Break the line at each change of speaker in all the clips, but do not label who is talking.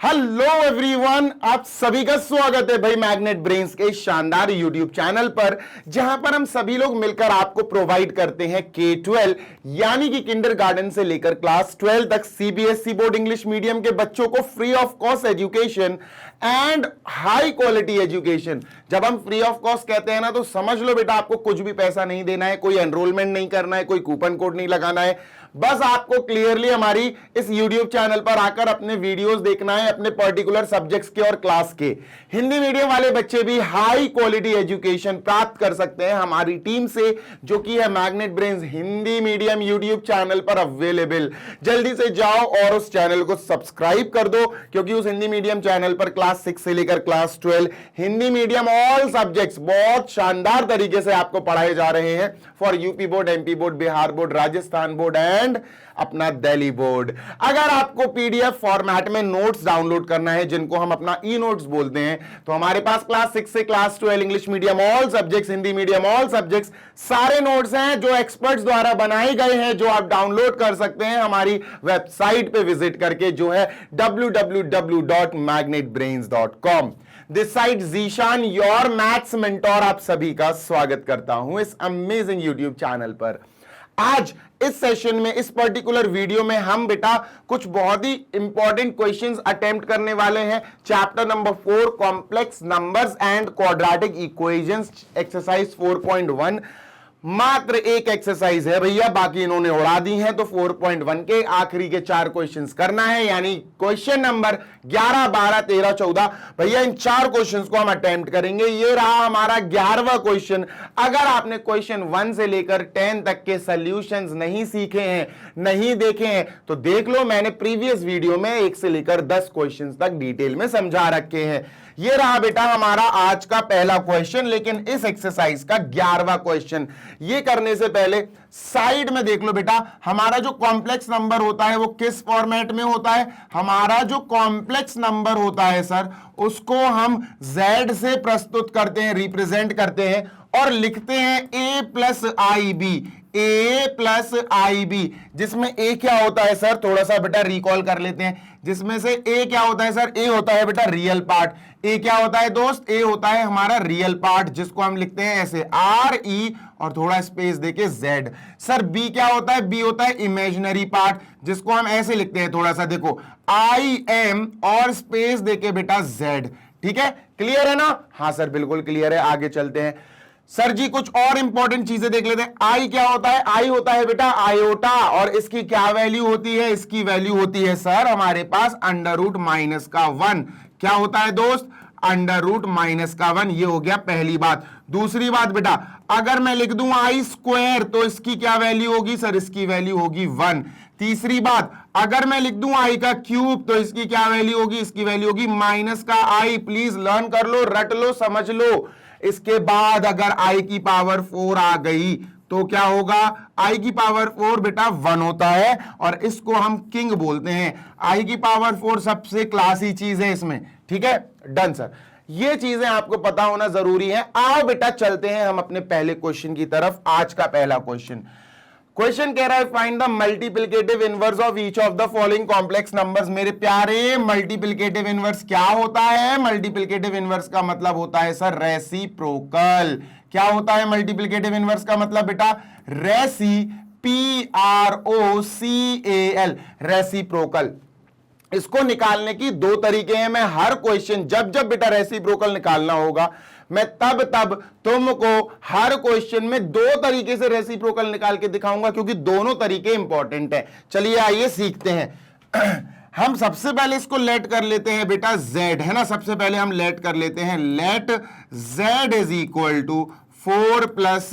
Hello everyone, आप सभी का स्वागत है भाई मैग्नेट ब्रेन्स के शानदार यूट्यूब चैनल पर, जहां पर हम सभी लोग मिलकर आपको प्रोवाइड करते हैं K-12 यानी कि किंडरगार्टन से लेकर क्लास 12 तक सीबीएसई बोर्ड इंग्लिश मीडियम के बच्चों को free of cost education and high quality education. जब हम फ्री ऑफ कॉस्ट कहते हैं ना, तो समझ लो बेटा, आपको कुछ भी पैसा नहीं देना है, कोई एनरोलमेंट नहीं करना है, कोई कूपन कोड नहीं लगाना है। बस आपको क्लियरली हमारी इस YouTube चैनल पर आकर अपने वीडियोस देखना है अपने पर्टिकुलर सब्जेक्ट्स के और क्लास के। हिंदी मीडियम वाले बच्चे भी हाई क्वालिटी एजुकेशन प्राप्त कर सकते हैं हमारी टीम से, जो कि है magnet brains Hindi medium YouTube channel पर अवेलेबल। जल्दी से जाओ और उस चैनल को सब्सक्राइब कर दो, क्योंकि उस हिंदी मीडियम चैनल पर क्लास 6 से लेकर class 12 Hindi medium all subjects बहुत शानदार तरीके से आपको पढ़ाए जा रहे हैं for UP board, MP board, Bihar board, Rajasthan board and अपना दिल्ली बोर्ड। अगर आपको पीडीएफ फॉर्मेट में नोट्स डाउनलोड करना है, जिनको हम अपना ई नोट्स बोलते हैं, तो हमारे पास क्लास 6 से class 12 English medium all subjects, Hindi medium all subjects सारे नोट्स हैं जो एक्सपर्ट्स द्वारा बनाए गए हैं, जो आप डाउनलोड कर सकते हैं हमारी वेबसाइट पे विजिट करके, जो है www.magnetbrains.com। This side Zeeshan, your maths mentor, आप सभी का स्वागत करता हूं इस अमेजिंग यूट्यूब चैनल पर। आज इस सेशन में, इस पर्टिकुलर वीडियो में हम बेटा कुछ बहुत ही इंपॉर्टेंट क्वेश्चंस अटेम्प्ट करने वाले हैं। Chapter number 4 complex numbers and quadratic equations, exercise 4.1। मात्र एक एक्सरसाइज है भैया, बाकी इन्होंने उड़ा दी है। तो 4.1 के आखिरी के 4 क्वेश्चंस करना है, यानी क्वेश्चन नंबर 11, 12, 13, 14। भैया इन 4 क्वेश्चंस को हम अटेम्प्ट करेंगे। ये रहा हमारा 11वां क्वेश्चन। अगर आपने क्वेश्चन 1 से लेकर 10 तक के सॉल्यूशंस नहीं सीखे हैं, नहीं देखे हैं, तो देख लो, मैंने प्रीवियस वीडियो में 1 से लेकर 10 क्वेश्चंस तक डिटेल में समझा रखे हैं। ये रहा बेटा हमारा आज का पहला क्वेश्चन, लेकिन इस एक्सरसाइज का 11वां क्वेश्चन। ये करने से पहले साइड में देख लो बेटा, हमारा जो कॉम्प्लेक्स नंबर होता है वो किस फॉर्मेट में होता है। हमारा जो कॉम्प्लेक्स नंबर होता है सर, उसको हम z से प्रस्तुत करते हैं, रिप्रेजेंट करते हैं और लिखते हैं a plus i b, a plus i b. जिसमें a क्या होता है सर, थोड़ा सा बेटा रिकॉल कर लेते हैं। जिसमें से a क्या होता है सर, a होता है बेटा रियल पार्ट। a क्या होता है दोस्त, a होता है हमारा रियल पार्ट, जिसको हम लिखते हैं ऐसे r-e और थोड़ा स्पेस देके z। सर b क्या होता है, b होता है इमेजिनरी पार्ट, जिसको हम ऐसे लिखते हैं, थोड़ा सा देखो, i-m और स्पेस देके बेटा z। ठीक है, क्लियर है ना? हाँ सर बिल्कुल क्लियर है। आगे चलते हैं सर जी, कुछ और इंपॉर्टेंट चीजें देख लेते हैं। आई क्या होता है, आई होता है बेटा आयोटा, और इसकी क्या वैल्यू होती है, इसकी वैल्यू होती है सर हमारे पास अंडर रूट माइनस का 1। क्या होता है दोस्त, अंडर रूट माइनस का 1। ये हो गया पहली बात। दूसरी बात बेटा, अगर मैं लिख दूं आई स्क्वायर, तो इसकी क्या वैल्यू होगी सर, इसकी वैल्यू होगी 1। तीसरी बात, अगर मैं लिख दूं आई का क्यूब, तो इसकी क्या वैल्यू होगी, इसकी वैल्यू होगी माइनस का आई। प्लीज लर्न कर लो, रट लो, समझ लो। इसके बाद अगर i की पावर 4 आ गई तो क्या होगा, i की पावर 4 बेटा 1 होता है, और इसको हम किंग बोलते हैं। i की पावर 4 सबसे क्लासी चीज है इसमें। ठीक है, डन सर। ये चीजें आपको पता होना जरूरी है। आओ बेटा चलते हैं हम अपने पहले क्वेश्चन की तरफ। आज का पहला क्वेश्चन कह रहा है find the multiplicative inverse of each of the following complex numbers. मेरे प्यारे, मल्टीप्लिकेटिव इनवर्स क्या होता है? मल्टीप्लिकेटिव इनवर्स का मतलब होता है सर रेसिप्रोकल। क्या होता है मल्टीप्लिकेटिव इनवर्स का मतलब बेटा? PROCAL, reciprocal. इसको निकालने की 2 तरीके हैं। मैं हर क्वेश्चन जब बेटा रेसिप्रोकल निकालना होगा, मैं तब तुमको हर क्वेश्चन में 2 तरीके से रेसिप्रोकल निकाल के दिखाऊंगा, क्योंकि दोनों तरीके इंपॉर्टेंट है। चलिए आइए सीखते हैं। हम सबसे पहले इसको लेट कर लेते हैं बेटा z, है ना। सबसे पहले हम लेट कर लेते हैं, let z is equal to 4 plus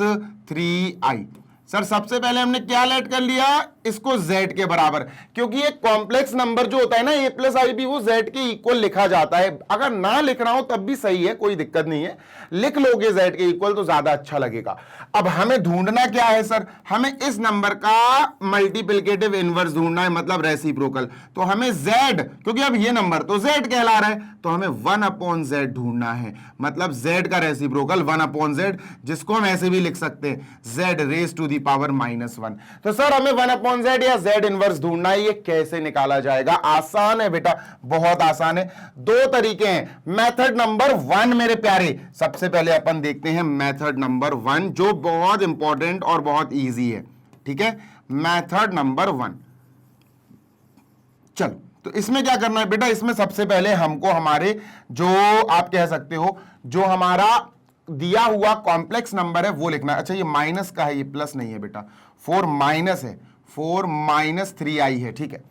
3i। Sir सबसे पहले हमने क्या लेट कर लिया, इसको z के बराबर, क्योंकि एक कॉम्प्लेक्स नंबर जो होता है ना a प्लस आई बी, वो z के इक्वल लिखा जाता है। अगर ना लिखना हो तब भी सही है, कोई दिक्कत नहीं है, लिख लोगे z के इक्वल तो ज्यादा अच्छा लगेगा। अब हमें ढूंढना क्या है सर, हमें इस नंबर का मल्टीप्लिकेटिव इनवर्स ढूंढना है, मतलब रेसिप्रोकल। तो हमें z, क्योंकि अब ये नंबर तो z कहला रहा है, तो हमें 1/z ढूंढना है, मतलब z का रेसिप्रोकल 1/z, जिसको हम ऐसे भी लिख सकते हैं z raise to the power -1। तो सर हमें 1/z अपॉन जेड या जेड इनवर्स ढूंढना है, ये कैसे निकाला जाएगा? आसान है बेटा, बहुत आसान है। दो तरीके हैं। मेथड नंबर 1 मेरे प्यारे, सबसे पहले अपन देखते हैं मेथड नंबर 1, जो बहुत इंपॉर्टेंट और बहुत इजी है। ठीक है, मेथड नंबर 1। चलो, तो इसमें क्या करना है बेटा? इसमें सबसे पहले हमको हमारे जो आप कह सकते हो जो हमारा दिया हुआ कॉम्प्लेक्स नंबर है वो लिखना है। अच्छा, ये माइनस का है, ये प्लस नहीं है बेटा। 4 माइनस है, 4 माइनस 3i है। ठीक है,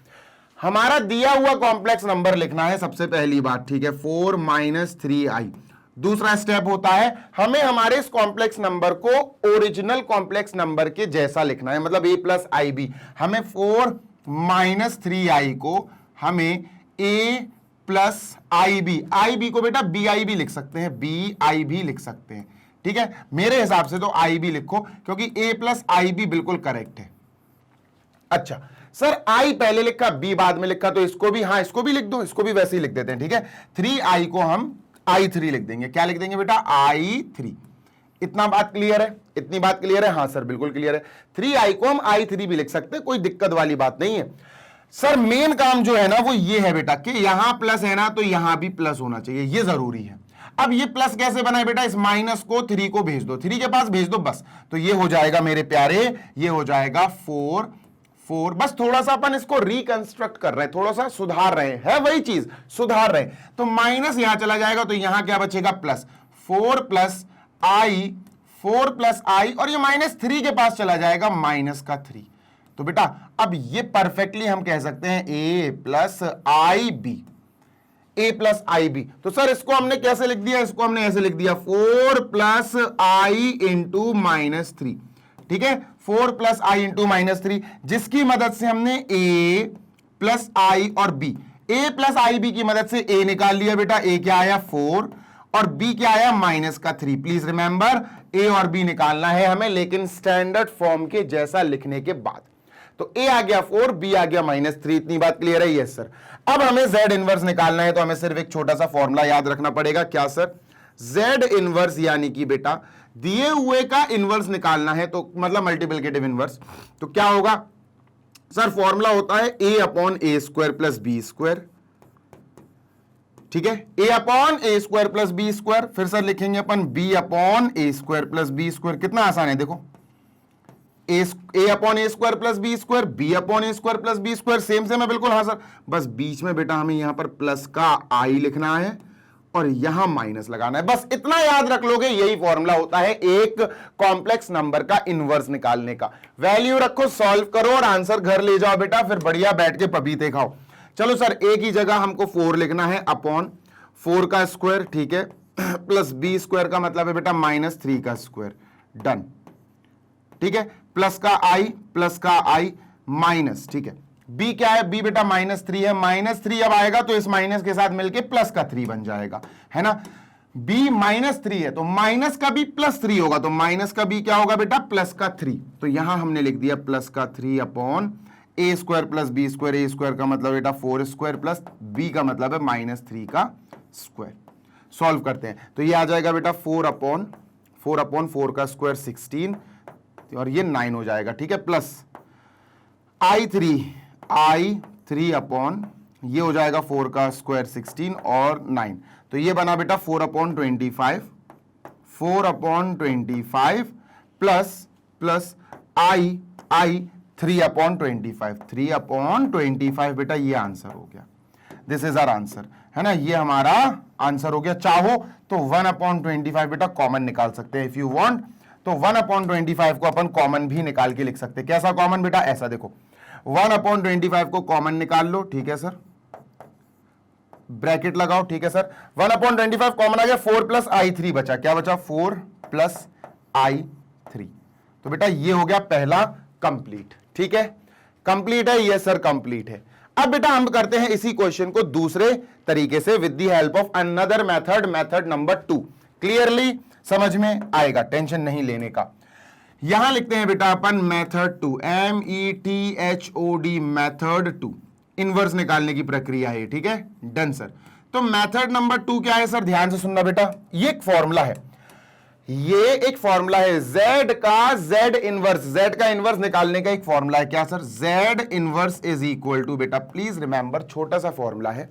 हमारा दिया हुआ कॉम्प्लेक्स नंबर लिखना है सबसे पहली बात। ठीक है, 4 माइनस 3i। दूसरा स्टेप होता है हमें हमारे इस कॉम्प्लेक्स नंबर को ओरिजिनल कॉम्प्लेक्स नंबर के जैसा लिखना है, मतलब a प्लस आई बी। हमें 4 माइनस 3i को हमें a प्लस आई बी को बेटा बी आई भी लिख सकते हैं, बी आई भी लिख सकते हैं। ठीक है, मेरे हिसाब से तो आई बी लिखो, क्योंकि a प्लस आई बी बिल्कुल करेक्ट है। अच्छा सर, आई पहले लिखा बी बाद में लिखा, तो इसको भी, हाँ इसको भी लिख दो, इसको भी वैसे ही लिख देते हैं। ठीक है, 3i को हम i3 लिख देंगे। क्या लिख देंगे बेटा? i3। इतना बात क्लियर है? इतनी बात क्लियर है? हाँ सर बिल्कुल क्लियर है। 3i को हम i3 भी लिख सकते हैं, कोई दिक्कत वाली बात नहीं है। सर मेन काम जो है ना वो ये है बेटा कि यहां प्लस है ना, तो यहां भी प्लस होना चाहिए, ये जरूरी है। अब ये प्लस कैसे बनाए बेटा? इस माइनस को 3 को भेज दो, 3 के पास भेज दो बस, तो ये हो जाएगा मेरे प्यारे, ये हो जाएगा 4। बस थोड़ा सा अपन इसको रिकंस्ट्रक्ट कर रहे हैं, थोड़ा सा सुधार रहे हैं, है वही चीज, सुधार रहे हैं। तो माइनस यहां चला जाएगा, तो यहां क्या बचेगा? प्लस 4 प्लस आई, और ये माइनस 3 के पास चला जाएगा, माइनस का 3। तो बेटा अब ये परफेक्टली हम कह सकते हैं a प्लस आई बी। तो सर इसको हमने कैसे लिख दिया? इसको हमने ऐसे लिख दिया 4 प्लस आई इंटू माइनस 3। ठीक है, 4 प्लस आई इंटू माइनस 3, जिसकी मदद से हमने a प्लस आई और b, a plus i b की मदद से a निकाल लिया बेटा। a क्या आया? 4, और b क्या आया? माइनस का 3। प्लीज रिमेंबर, a और b निकालना है हमें, लेकिन स्टैंडर्ड फॉर्म के जैसा लिखने के बाद। तो a आ गया 4, b आ गया -3। इतनी बात क्लियर है? Yes sir. अब हमें z इनवर्स निकालना है, तो हमें सिर्फ एक छोटा सा फॉर्मूला याद रखना पड़ेगा। क्या सर? z इनवर्स यानी कि बेटा दिए हुए का इनवर्स निकालना है, तो मतलब मल्टीप्लिकेटिव इनवर्स। तो क्या होगा सर? फॉर्मूला होता है a upon A square plus B square. ठीक है, a upon A square plus B square. फिर सर लिखेंगे अपन b अपॉन ए स्क्वायर प्लस बी स्क्वायर। कितना आसान है देखो, a upon A square plus B square, b upon A square plus B square, same same है बिल्कुल। हाँ sir, बस बीच में बेटा हमें यहां पर प्लस का i लिखना है और यहां माइनस लगाना है, बस इतना याद रख लोगे। यही फॉर्मूला होता है एक कॉम्प्लेक्स नंबर का इनवर्स निकालने का। वैल्यू रखो, सॉल्व करो और आंसर घर ले जाओ बेटा, फिर बढ़िया बैठ के पपीते खाओ। चलो सर, a की जगह हमको 4 लिखना है, अपॉन 4 का स्क्वायर, ठीक है, प्लस b स्क्वायर का मतलब है बेटा -3 का स्क्वायर। डन। ठीक है, प्लस का आई माइनस, ठीक है, b क्या है? b बेटा -3 है, -3 अब आएगा तो इस माइनस के साथ मिलके प्लस का 3 बन जाएगा, है ना। b -3 है तो माइनस का b +3 होगा, तो माइनस का b क्या होगा बेटा? प्लस का 3। तो यहां हमने लिख दिया प्लस का 3 upon a square plus b square. a square का मतलब बेटा 4 स्क्वायर प्लस b का मतलब है -3 का स्क्वायर। सॉल्व करते हैं तो ये आ जाएगा बेटा 4 अपॉन 4 का स्क्वायर 16, और ये 9 हो जाएगा। ठीक है, प्लस i3 अपॉन ये हो जाएगा 4 का स्क्वायर 16 और 9, तो ये बना बेटा 4 अपॉन 25 प्लस i 3 अपॉन 25 बेटा, ये आंसर हो गया। दिस इज आवर आंसर, है ना, ये हमारा आंसर हो गया। चाहो तो 1 अपॉन 25 बेटा कॉमन निकाल सकते हैं, इफ यू वांट तो 1 अपॉन 25 को अपन कॉमन भी निकाल के लिख सकते हैं। कैसा कॉमन बेटा? ऐसा देखो, 1 अपॉन 25 को कॉमन निकाल लो, ठीक है सर, ब्रैकेट लगाओ, ठीक है सर, 1 अपॉन 25 कॉमन आ गया, 4 प्लस i3 बचा। क्या बचा? 4 प्लस i3। तो बेटा ये हो गया पहला कंप्लीट। ठीक है, कंप्लीट है, ये सर कंप्लीट है। अब बेटा हम करते हैं इसी क्वेश्चन को दूसरे तरीके से with the help of another method number 2। Clearly समझ में आएगा, टेंशन नहीं लेने का। यहां लिखते हैं बेटा अपन मेथड 2, METHOD, मेथड 2, इनवर्स निकालने की प्रक्रिया है। ठीक है, डन सर। तो मेथड नंबर 2 क्या है सर? ध्यान से सुनना बेटा, ये एक फॉर्मूला है। ये एक फॉर्मूला है z का z इनवर्स, z का इनवर्स निकालने का एक फॉर्मूला है। क्या sir? z inverse is equal to, बेटा प्लीज रिमेंबर, छोटा सा फॉर्मूला है,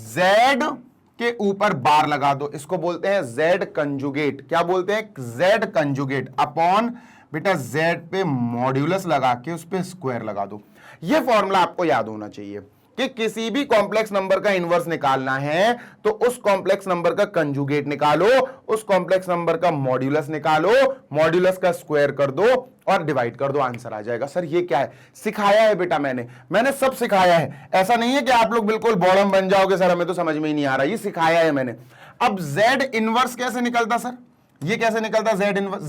z के ऊपर बार लगा दो, इसको बोलते हैं z कंजुगेट। क्या बोलते हैं? z कंजुगेट अपॉन, बेटा z पे मॉड्यूलस लगा के उस पे स्क्वायर लगा दो। ये फॉर्मूला आपको याद होना चाहिए कि किसी भी कॉम्प्लेक्स नंबर का इनवर्स निकालना है तो उस कॉम्प्लेक्स नंबर का कंजुगेट निकालो, उस कॉम्प्लेक्स नंबर का मॉड्यूलस निकालो, मॉड्यूलस का स्क्वायर कर दो और डिवाइड कर दो, आंसर आ जाएगा। सर ये क्या है? सिखाया है बेटा, मैंने सब सिखाया है। ऐसा नहीं है कि आप लोग बिल्कुल बॉडम बन जाओगे सर हमें तो समझ में ही नहीं आ रहा, ये सिखाया है मैंने। अब z इनवर्स कैसे निकलता सर? ये कैसे निकलता z इनवर्स,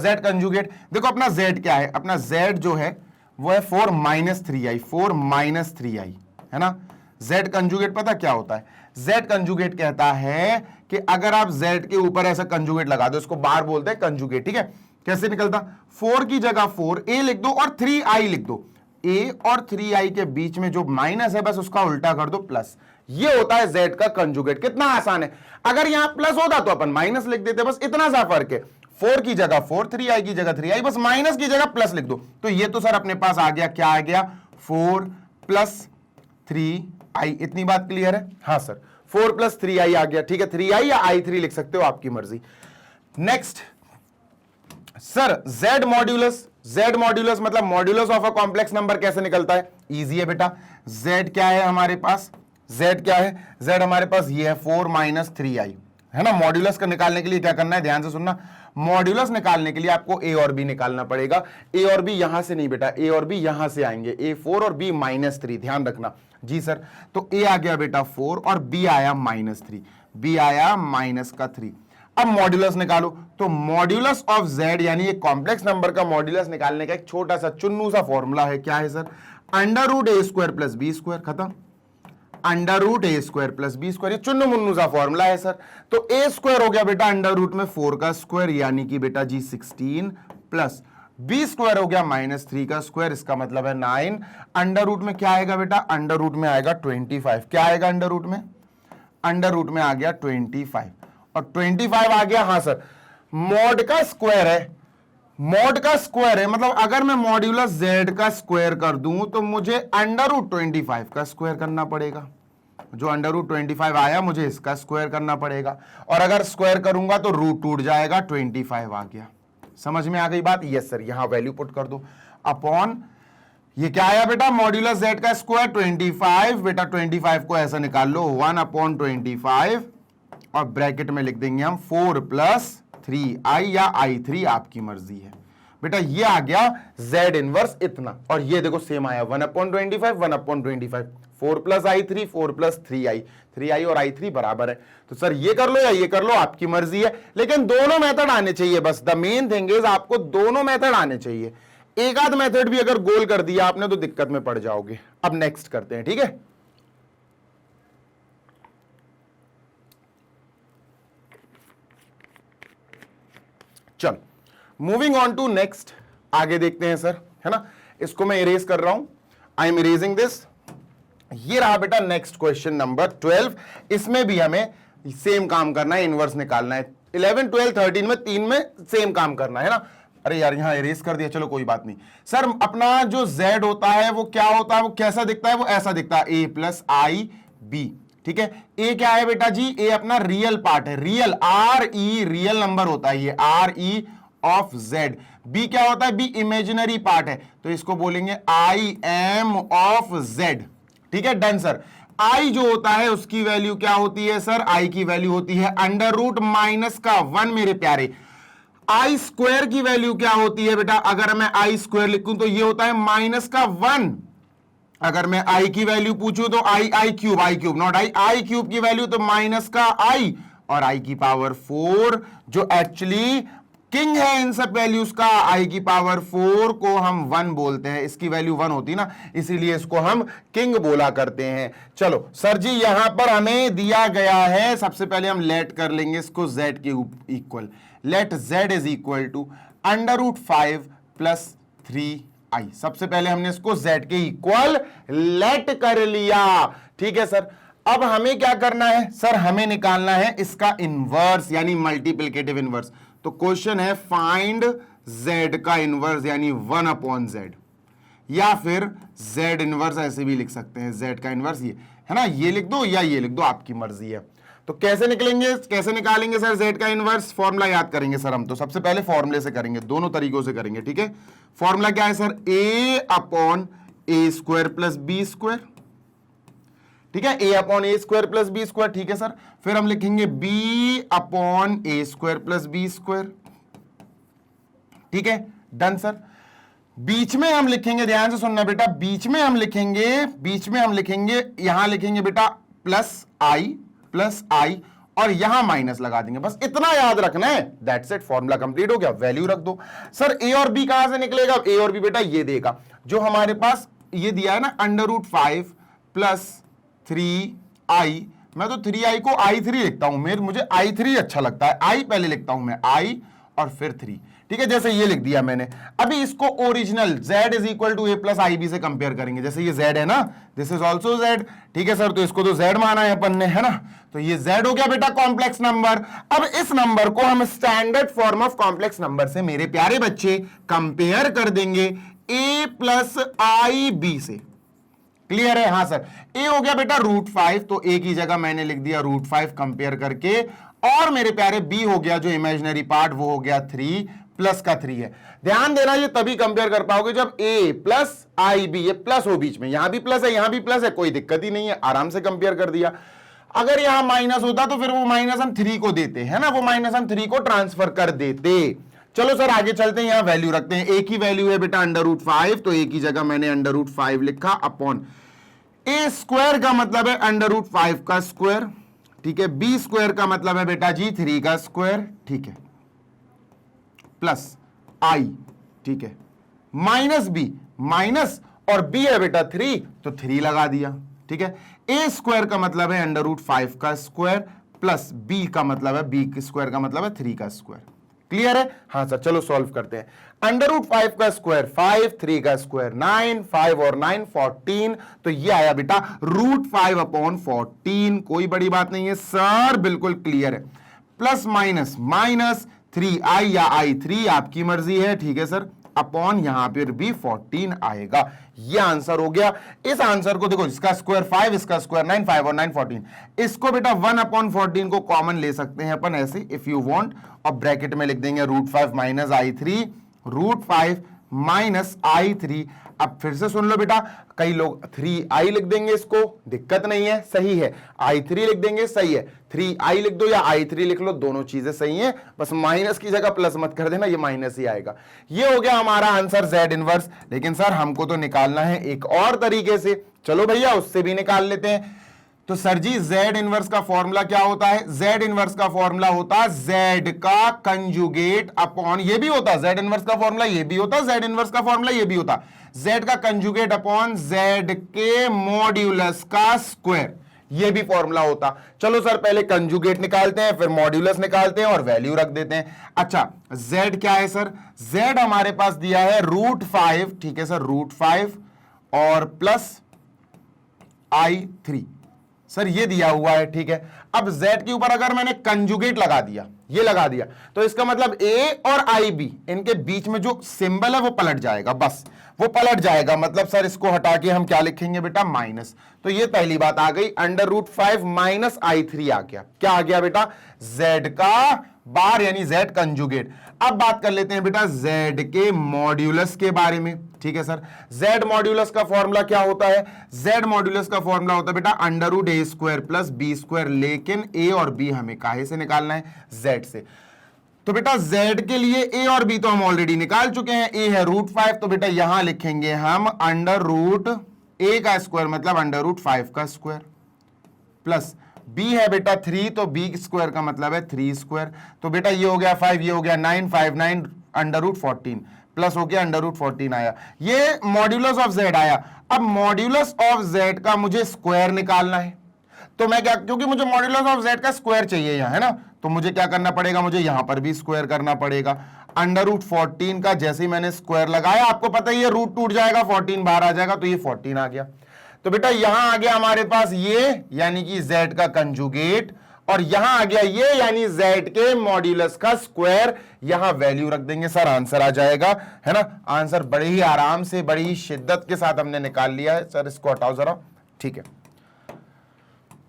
z कंजुगेट? देखो अपना z क्या है, अपना z जो है वो है 4 - 3i, 4 - 3i, है ना। z कंजुगेट पता क्या होता है? z कंजुगेट कहता है कि अगर आप z के ऊपर ऐसा कंजुगेट लगा दो, इसको बार बोलते हैं कंजुगेट, ठीक है। कैसे निकलता? 4 की जगह 4a लिख दो और 3i लिख दो, a और 3i के बीच में जो माइनस है बस उसका उल्टा कर दो प्लस। ये होता है z का कंजुगेट। कितना आसान है, अगर यहां प्लस होता तो अपन माइनस लिख देते, बस इतना सा फर्क है। 4 की जगह 4, 3i की जगह 3i, बस माइनस की जगह प्लस लिख दो। तो ये तो सर अपने पास आ गया, क्या आ गया? 4 + 3i। इतनी बात क्लियर है? हाँ सर, 4 + 3i आ गया, ठीक है। 3i या i3 लिख सकते हो, आपकी मर्जी। नेक्स्ट सर, z मॉड्यूलस मतलब modulus of a complex number कैसे निकलता है? इजी है बेटा। z क्या है हमारे पास? z क्या है? z हमारे पास ये है 4 - 3i, है ना। मॉड्यूलस का निकालने के लिए क्या करना है, ध्यान से सुनना। मॉड्यूलस निकालने के लिए आपको a और b निकालना पड़ेगा। a और b यहां से नहीं बेटा, a और b यहां से आएंगे, a 4 और b -3, ध्यान रखना। जी सर, तो a आ गया बेटा 4 और b आया -3, b आया -3। अब मॉड्यूलस निकालो, तो मॉड्यूलस ऑफ z यानी एक कॉम्प्लेक्स नंबर का मॉड्यूलस निकालने का एक छोटा सा चुन्नू सा फॉर्मूला है। क्या है सर? √a² + b², खत्म। √a² + b², ये चुन्नू मुन्नू सा फॉर्मूला है सर। तो a² हो गया बेटा अंडर रूट में 4 का स्क्वायर यानी कि बेटा जी 16 प्लस b² हो गया -3 का स्क्वायर, इसका मतलब है 9। अंडर रूट में क्या आएगा बेटा? अंडर रूट में आएगा 25। क्या आएगा अंडर रूट में? अंडर रूट में आ गया 25 और 25 आ गया। हाँ सर, मॉड का स्क्वायर है, मॉड का स्क्वायर है, मतलब अगर मैं मॉड्यूलस z का स्क्वायर कर दूं तो मुझे √25 का स्क्वायर करना पड़ेगा। जो √25 आया मुझे इसका स्क्वायर करना पड़ेगा, और अगर स्क्वायर करूंगा तो रूट टूट जाएगा, 25 आ गया। समझ में आ गई बात? यस सर, यहां वैल्यू पुट कर दो अपॉन, ये क्या आया बेटा? मॉड्यूलस z का स्क्वायर 25, बेटा 25 को ऐसा निकाल लो 1/25 और ब्रैकेट में लिख देंगे हम 4 + 3i या i3, आपकी मर्जी है बेटा। ये आ गया z इनवर्स इतना, और ये देखो सेम आया 1/25, 1/25, 4 + i3, 4 + 3i, 3i और i3 बराबर है। तो सर ये कर लो या ये कर लो, आपकी मर्जी है, लेकिन दोनों मेथड आने चाहिए। बस द मेन थिंग इज आपको दोनों मेथड आने चाहिए। एक आध मेथड भी अगर गोल कर दिया आपने तो दिक्कत में पड़ जाओगे। अब नेक्स्ट करते हैं, ठीक है। चल मूविंग ऑन टू नेक्स्ट, आगे देखते हैं सर, है ना। इसको मैं इरेज कर रहा हूं, आई एम इरेजिंग दिस। ये रहा बेटा नेक्स्ट क्वेश्चन नंबर 12। इसमें भी हमें सेम काम करना है, इनवर्स निकालना है। 11, 12, 13 में 3 में सेम काम करना है ना। अरे यार यहां इरेज कर दिया, चलो कोई बात नहीं। सर अपना जो z होता है वो क्या होता है, वो कैसा दिखता है? वो ऐसा दिखता है a + ib, ठीक है। a क्या है बेटा जी? a अपना रियल पार्ट है, रियल re, रियल नंबर होता है ये re ऑफ z। b क्या होता है? b इमेजिनरी पार्ट है, तो इसको बोलेंगे im ऑफ z, ठीक है। Done sir. i जो होता है उसकी वैल्यू क्या होती है सर? i की वैल्यू होती है √-1 मेरे प्यारे। i² की वैल्यू क्या होती है बेटा? अगर मैं i² लिखूं तो ये होता है -1। अगर मैं i की वैल्यू पूछूं तो i³ नॉट i³ की वैल्यू तो -i, और i की पावर 4 जो एक्चुअली किंग है इन सब वैल्यूज का। i की पावर 4 को हम 1 बोलते हैं, इसकी वैल्यू 1 होती ना, इसीलिए इसको हम किंग बोला करते हैं। चलो सर जी, यहां पर हमें दिया गया है, सबसे पहले हम लेट कर लेंगे इसको z के equal. Let z is equal to √5 + 3i। सबसे पहले हमने इसको z के इक्वल लेट कर लिया, ठीक है सर। अब हमें क्या करना है सर, हमें निकालना है इसका इनवर्स यानी मल्टीप्लिकेटिव इनवर्स। तो क्वेश्चन है फाइंड z का इनवर्स यानी 1/z, या फिर z इनवर्स ऐसे भी लिख सकते हैं, z का इनवर्स ये है ना, ये लिख दो या ये लिख दो, आपकी मर्जी है। तो कैसे निकालेंगे सर z का इनवर्स? फॉर्मूला याद करेंगे सर हम, तो सबसे पहले फॉर्मूले से करेंगे, दोनों तरीकों से करेंगे, ठीक है। फॉर्मूला क्या है सर? a/a² प्लस b², ठीक है, a/a² प्लस b², ठीक है सर। फिर हम लिखेंगे b/a² प्लस b², ठीक है, डन सर। बीच में हम लिखेंगे, ध्यान से सुनना बेटा, बीच में हम लिखेंगे यहां लिखेंगे बेटा प्लस आई और यहां माइनस लगा देंगे, बस इतना याद रखना है, दैट्स इट, फॉर्मूला कंप्लीट हो गया। वैल्यू रख दो सर। ए और बी कहां से निकलेगा? ए और बी बेटा ये देगा, जो हमारे पास ये दिया है ना, √5 प्लस 3i, मैं तो 3i को i3 लिखता हूं, मुझे i3 अच्छा लगता है, i पहले लिखता हूं मैं, i और फिर 3, ठीक है, जैसे ये लिख दिया मैंने। अभी इसको original z = a plus ib से कंपेयर करेंगे, जैसे ये z है ना, दिस इज ऑल्सो z, ठीक है सर, तो इसको तो z माना है अपन ने, है ना, तो ये z हो गया बेटा कॉम्प्लेक्स नंबर। अब इस नंबर को हम standard form of complex number से मेरे प्यारे बच्चे कंपेयर कर देंगे a प्लस ib से, क्लियर है? हाँ सर, a हो गया बेटा √5, तो a की जगह मैंने लिख दिया √5 कंपेयर करके, और मेरे प्यारे b हो गया जो इमेजिनरी पार्ट, वो हो गया 3 प्लस का 3 है। ध्यान देना, ये तभी कंपेयर कर पाओगे जब a प्लस ib, ये प्लस हो बीच में, यहां भी प्लस है, यहां भी प्लस है, कोई दिक्कत ही नहीं है, आराम से कंपेयर कर दिया। अगर यहां माइनस होता तो फिर वो माइनस हम 3 को देते हैं ना, वो माइनस हम 3 को ट्रांसफर कर देते। चलो सर आगे चलते हैं, यहां वैल्यू रखते हैं। a की वैल्यू है बेटा √5, तो a की जगह मैंने √5 लिखा अपॉन a² का मतलब है √5 का स्क्वायर, ठीक है, b² का मतलब है बेटा जी 3 का स्क्वायर, ठीक है, प्लस i, ठीक है, माइनस b, माइनस और b है बेटा 3, तो 3 लगा दिया, ठीक है। a² का मतलब है √5 का स्क्वायर, प्लस b का मतलब है b² का मतलब है 3 का स्क्वायर, क्लियर है? हाँ सर, चलो सॉल्व करते हैं। √5 का स्क्वायर 5, 3 का स्क्वायर 9, 5 और 9 14, तो ये आया बेटा √5/14, कोई बड़ी बात नहीं है सर, बिल्कुल क्लियर है। प्लस माइनस माइनस 3i या i3 आपकी मर्जी है, ठीक है सर, अपॉन यहां पर भी 14 आएगा। ये आंसर हो गया। इस आंसर को देखो, इसका स्क्वायर 5, इसका स्क्वायर 9, 5 और 9 14, इसको बेटा 1/14 को कॉमन ले सकते हैं अपन ऐसे इफ यू वांट, और ब्रैकेट में लिख देंगे √5 माइनस i3, √5 माइनस i3। अब फिर से सुन लो बेटा, कई लोग 3i लिख देंगे, इसको दिक्कत नहीं है, सही है, i3 लिख देंगे, सही है, 3i लिख दो या i3 लिख लो, दोनों चीजें सही हैं, बस माइनस की जगह प्लस मत कर देना, ये माइनस ही आएगा। ये हो गया हमारा आंसर z इनवर्स। लेकिन सर हमको तो निकालना है एक और तरीके से, चलो भैया उससे भी निकाल लेते हैं। तो सर जी z इनवर्स का फॉर्मूला क्या होता है? z इनवर्स का फॉर्मूला होता है z का कंजुगेट अपॉन, ये भी होता z इनवर्स का फॉर्मूला, ये भी होता z इनवर्स का फॉर्मूला, ये भी होता z का कंजुगेट अपॉन z के मॉड्यूलस का स्क्वायर, ये भी फॉर्मूला होता। चलो सर पहले कंजुगेट निकालते हैं, फिर मॉड्यूलस निकालते हैं और वैल्यू रख देते हैं। अच्छा z क्या है सर? z हमारे पास दिया है √5, ठीक है सर, √5 और प्लस i3, सर ये दिया हुआ है, ठीक है। अब z के ऊपर अगर मैंने कंजुगेट लगा दिया, ये लगा दिया, तो इसका मतलब a और ib, इनके बीच में जो सिंबल है वो पलट जाएगा, बस वो पलट जाएगा। मतलब सर इसको हटा के हम क्या लिखेंगे बेटा? माइनस। तो ये पहली बात आ गई, √5 माइनस i3 आ गया। क्या आ गया बेटा? z का बार यानी z कंजुगेट। अब बात कर लेते हैं बेटा z के मॉड्यूलस के बारे में, ठीक है सर। z मॉड्यूलस का फॉर्मूला क्या होता है? z मॉड्यूलस का फॉर्मूला होता है बेटा √a² प्लस b², लेकिन a और b हमें काहे से निकालना है? z से। तो बेटा z के लिए a और b तो हम ऑलरेडी निकाल चुके हैं, a है √5, तो बेटा यहां लिखेंगे हम √a का स्क्वायर मतलब √5 का स्क्वायर, प्लस b है बेटा 3, तो b² का मतलब है 3², तो बेटा ये हो गया 5, ये हो गया 9, 5 9 √14 प्लस हो गया √14 आया, ये मॉड्यूलस ऑफ z आया। अब मॉड्यूलस ऑफ z का मुझे स्क्वायर निकालना है, तो मैं क्या, क्योंकि मुझे मॉड्यूलस ऑफ z का स्क्वायर चाहिए यहां, है ना, तो मुझे क्या करना पड़ेगा? मुझे यहां पर भी स्क्वायर करना पड़ेगा। √14 का जैसे ही मैंने स्क्वायर लगाया, आपको पता ही है रूट टूट जाएगा, 14 बाहर आ जाएगा, तो ये 14 आ गया। तो बेटा यहां आ गया हमारे पास ये, यानी कि z का कंजुगेट, और यहां आ गया ये, यानी z के मॉड्यूलस का स्क्वायर। यहां वैल्यू रख देंगे सर, आंसर आ जाएगा, है ना। आंसर बड़े ही आराम से, बड़ी ही शिद्दत के साथ हमने निकाल लिया है। सर इसको हटाओ जरा, ठीक है।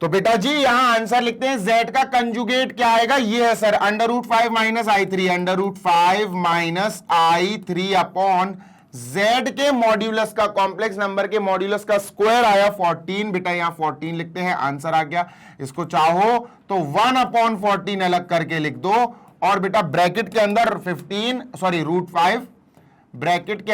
तो बेटा जी यहां आंसर लिखते हैं, z का कंजुगेट क्या आएगा, ये है sir √5 minus i3, √5 minus i3 upon z के मॉड्यूलस का, कॉम्प्लेक्स नंबर के मॉड्यूलस का स्क्वायर आया 14। बेटा यहां 14 लिखते हैं, आंसर आ गया। इसको चाहो तो 1/14 अलग करके लिख दो, और बेटा ब्रैकेट के अंदर √5, ब्रैकेट के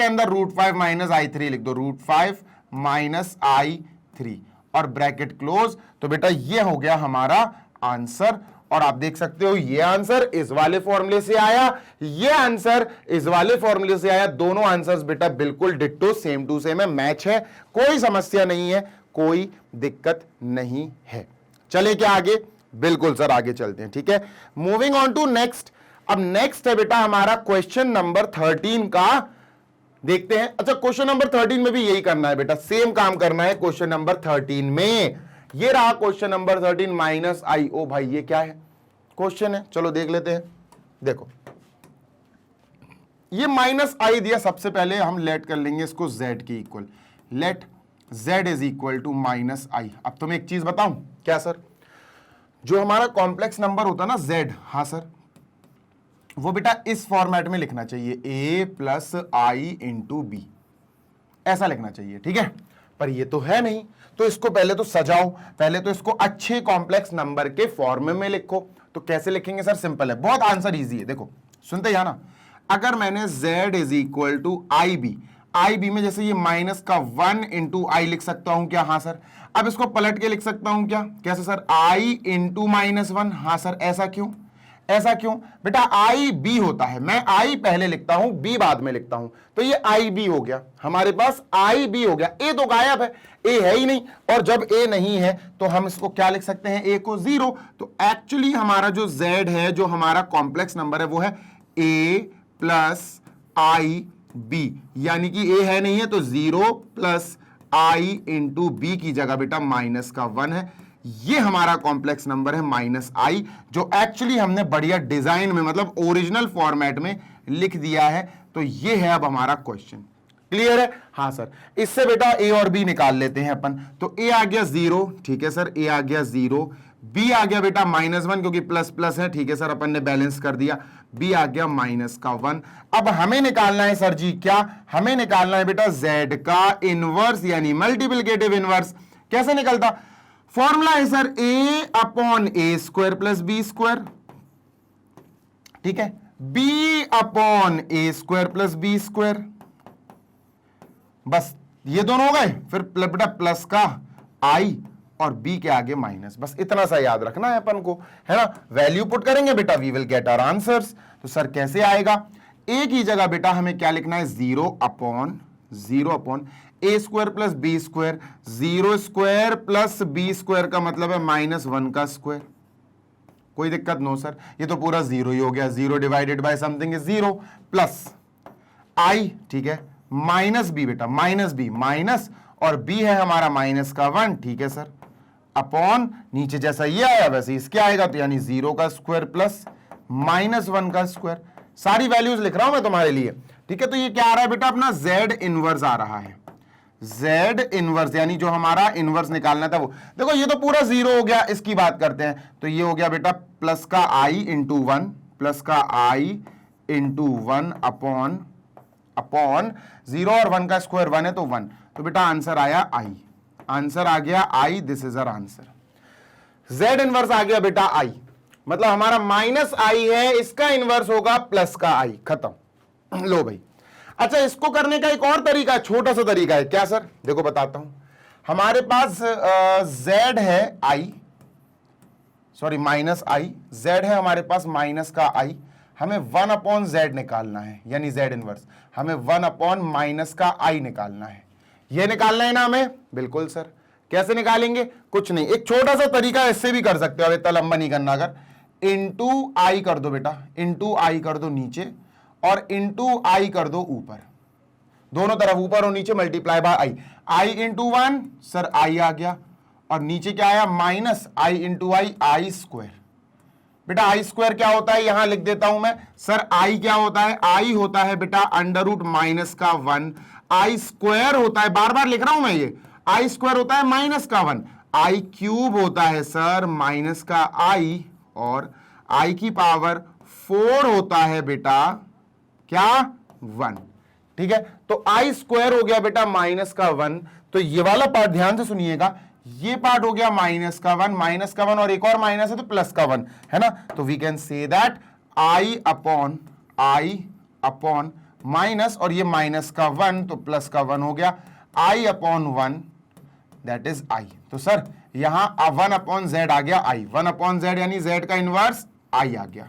अंदर √5 माइनस i3 लिख दो, √5 माइनस i3, और ब्रैकेट क्लोज। तो बेटा ये हो गया हमारा आंसर, और आप देख सकते हो ये आंसर इस वाले फॉर्मूले से आया, ये आंसर इस वाले फॉर्मूले से आया। दोनों आंसर्स बेटा बिल्कुल डिट्टो, सेम टू सेम है, मैच है, कोई समस्या नहीं है, कोई दिक्कत नहीं है। चले क्या आगे, बिल्कुल सर आगे चलते हैं, ठीक है। Moving on to next. अब नेक्स्ट है बेटा हमारा क्वेश्चन नंबर 13 का, देखते हैं। अच्छा क्वेश्चन नंबर 13 में भी यही करना है बेटा, सेम काम करना है क्वेश्चन नंबर 13 में। ये रहा क्वेश्चन नंबर 13 माइनस आई। ओ भाई ये क्या है क्वेश्चन है, चलो देख लेते हैं। देखो ये माइनस आई दिया, सबसे पहले हम लेट कर लेंगे इसको z के equal, let z is equal to minus i. अब तुम्हें एक चीज बताऊं, क्या सर, जो हमारा कॉम्प्लेक्स नंबर होता ना z, हाँ सर, वो बेटा इस फॉर्मेट में लिखना चाहिए, a plus i into b, ऐसा लिखना चाहिए, ठीक है। पर ये तो है नहीं, तो इसको पहले तो सजाओ, पहले तो इसको अच्छे कॉम्प्लेक्स नंबर के फॉर्म में लिखो। तो कैसे लिखेंगे सर, सिंपल है, बहुत आंसर इजी है। देखो सुनते या ना, अगर मैंने z is equal to i b में जैसे ये माइनस का 1 इंटू आई लिख सकता हूं क्या, हाँ सर। अब इसको पलट के लिख सकता हूं क्या, कैसे सर, i इंटू -1, हाँ सर। ऐसा क्यों, ऐसा क्यों बेटा, आई बी होता है, मैं आई पहले लिखता हूं, बी बाद में लिखता हूं, तो ये आई बी हो गया हमारे पास, आई बी हो गया। ए तो गायब है, ए है ही नहीं, और जब ए नहीं है तो हम इसको क्या लिख सकते हैं, ए को 0। तो एक्चुअली हमारा जो z है, जो हमारा कॉम्प्लेक्स नंबर है, वो है a प्लस आई बी, यानी कि a है नहीं है तो 0 प्लस आई इंटू बी की जगह बेटा माइनस का 1 है। ये हमारा कॉम्प्लेक्स नंबर है माइनस आई, जो एक्चुअली हमने बढ़िया डिजाइन में, मतलब ओरिजिनल फॉर्मेट में लिख दिया है। तो ये है अब हमारा क्वेश्चन, क्लियर है, हाँ सर। इससे बेटा ए और बी निकाल लेते हैं अपन। तो ए आ गया 0, ठीक है सर, ए आ गया 0, बी आ गया बेटा -1, क्योंकि प्लस प्लस है, ठीक है सर, अपन ने बैलेंस कर दिया, बी आ गया माइनस का 1। अब हमें निकालना है सर जी, क्या हमें निकालना है बेटा, z का इनवर्स, यानी मल्टीप्लिकेटिव इनवर्स। कैसे निकलता, फॉर्मूला है sir a upon A square plus B square, ठीक है, b अपॉन ए स्क्वायर प्लस बी स्क्वायर। बस ये दोनों हो गए, फिर बेटा प्लस का i और b के आगे माइनस, बस इतना सा याद रखना है अपन को, है ना। वैल्यू पुट करेंगे बेटा, we will get our answers. तो सर कैसे आएगा, a की जगह बेटा हमें क्या लिखना है, 0 अपॉन ए square plus B square. 0 square plus B square का मतलब है -1 का स्क्वायर। कोई दिक्कत नो सर, ये तो पूरा 0 ही हो गया, 0 divided by something is 0, plus i, ठीक है, माइनस बी बेटा, माइनस बी, माइनस, और बी है हमारा माइनस का 1, ठीक है सर, अपॉन नीचे जैसा ये आया वैसे इसके आएगा, तो यानी 0 का स्क्वायर प्लस -1 का स्क्वायर। सारी वैल्यूज लिख रहा हूं मैं तुम्हारे लिए, ठीक है। तो ये क्या आ रहा है बेटा, अपना z इनवर्स आ रहा है, z इनवर्स, यानी जो हमारा इनवर्स निकालना था वो। देखो ये तो पूरा 0 हो गया, इसकी बात करते हैं, तो ये हो गया बेटा प्लस का i इंटू 1, प्लस का i इंटू 1 अपॉन 0 और 1 का स्क्वायर 1 है तो 1। तो बेटा आंसर आया i, आंसर आ गया i, this is our answer. z inverse आ गया बेटा i, मतलब हमारा -i है, इसका इनवर्स होगा प्लस का i, खत्म। लो भाई, अच्छा इसको करने का एक और तरीका, छोटा सा तरीका है, क्या सर, देखो बताता हूं। हमारे पास z है i, sorry minus i, z है हमारे पास माइनस का i, हमें 1 अपॉन z निकालना है, यानी z इनवर्स, हमें 1 अपॉन माइनस का i निकालना है। ये निकालना है ना हमें, बिल्कुल सर। कैसे निकालेंगे, कुछ नहीं, एक छोटा सा तरीका इससे भी कर सकते हो, अब इतना लंबा नहीं करना। अगर इंटू आई कर दो बेटा, इंटू आई कर दो नीचे, और इंटू आई कर दो ऊपर, दोनों तरफ ऊपर और नीचे multiply by i, i into 1 sir i आ गया, और नीचे क्या आया minus i into i, i square. बेटा आई स्क्वायर क्या होता है यहां लिख देता हूं मैं, सर आई क्या होता है, आई होता है बेटा अंडर रूट माइनस का 1, आई स्क्वायर होता है, बार बार लिख रहा हूं मैं ये, आई स्क्वायर होता है माइनस का 1, आई क्यूब होता है सर माइनस का आई, और आई की पावर 4 होता है बेटा क्या 1। ठीक है, तो आई स्क्वायर हो गया बेटा माइनस का 1, तो ये वाला पार्ट ध्यान से सुनिएगा, ये पार्ट हो गया माइनस का 1, माइनस का 1 और एक और माइनस है तो प्लस का 1 है ना, तो we can say that i upon minus, और ये माइनस का 1 तो प्लस का 1 हो गया, आई अपॉन 1 दैट इज आई। तो सर यहां 1 अपॉन जेड आ गया आई, 1 अपॉन जेड यानी जेड का इनवर्स आई आ गया।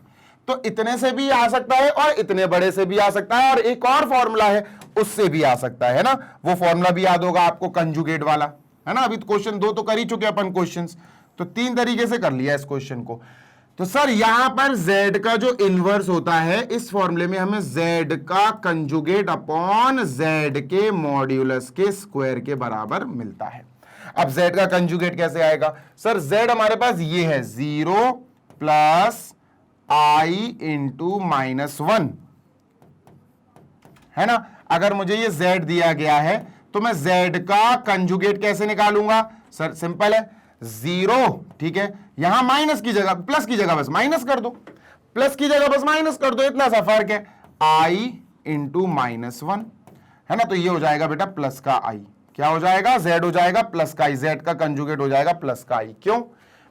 तो इतने से भी आ सकता है और इतने बड़े से भी आ सकता है, और एक और फॉर्मूला है उससे भी आ सकता है ना, वो फॉर्मूला भी याद होगा आपको कंजुगेट वाला, है ना। अभी क्वेश्चन 2 तो कर ही चुके अपन क्वेश्चंस, तो 3 तरीके से कर लिया इस क्वेश्चन को। तो सर यहां पर z का जो इनवर्स होता है इस फॉर्मूले में हमें z का कंजुगेट अपॉन z के मॉड्यूलस के स्क्वायर के बराबर मिलता है। अब z का कंजुगेट कैसे आएगा, सर z हमारे पास ये है 0 प्लस आई इंटू माइनस 1, है ना। अगर मुझे ये z दिया गया है तो मैं z का कंजुगेट कैसे निकालूंगा, सर सिंपल है 0, ठीक है, यहां माइनस की जगह प्लस की जगह बस माइनस कर दो, प्लस की जगह बस माइनस कर दो, इतना सा फर्क है, आई इंटू माइनस 1, है ना। तो ये हो जाएगा बेटा प्लस का आई, क्या हो जाएगा z हो जाएगा प्लस का आई, z का कंजुगेट हो जाएगा प्लस का आई। क्यों